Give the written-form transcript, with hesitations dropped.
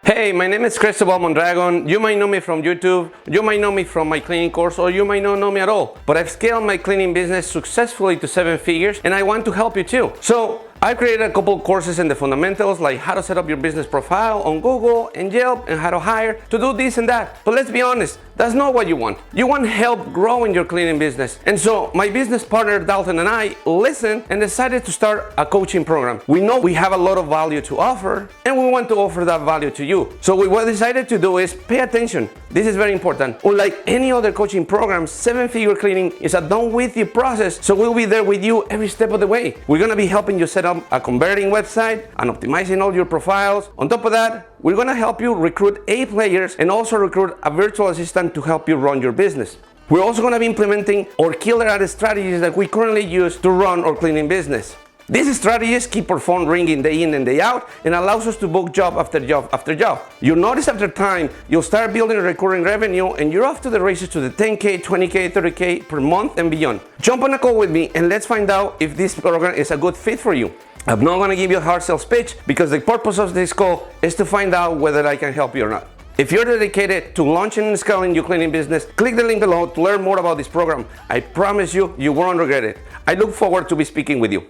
Hey, my name is Cristobal Mondragon. You might know me from YouTube, you might know me from my cleaning course, or you might not know me at all. But I've scaled my cleaning business successfully to 7 figures, and I want to help you too. So I've created a couple courses in the fundamentals, like how to set up your business profile on Google and Yelp, and how to hire to do this and that. But let's be honest, that's not what you want. You want help growing your cleaning business. And so my business partner Dalton and I listened and decided to start a coaching program. We know we have a lot of value to offer, and we want to offer that value to you. So what we decided to do is pay attention. This is very important. Unlike any other coaching program, 7-figure cleaning is a done with you process. So we'll be there with you every step of the way. We're gonna be helping you set up a converting website and optimizing all your profiles. On top of that, we're gonna help you recruit A players and also recruit a virtual assistant to help you run your business. We're also gonna be implementing our killer ad strategies that we currently use to run our cleaning business. These strategies keep our phone ringing day in and day out and allows us to book job after job after job. You'll notice after time, you'll start building recurring revenue and you're off to the races to the 10K, 20K, 30K per month and beyond. Jump on a call with me and let's find out if this program is a good fit for you. I'm not gonna give you a hard sales pitch because the purpose of this call is to find out whether I can help you or not. If you're dedicated to launching and scaling your cleaning business, click the link below to learn more about this program. I promise you, you won't regret it. I look forward to be speaking with you.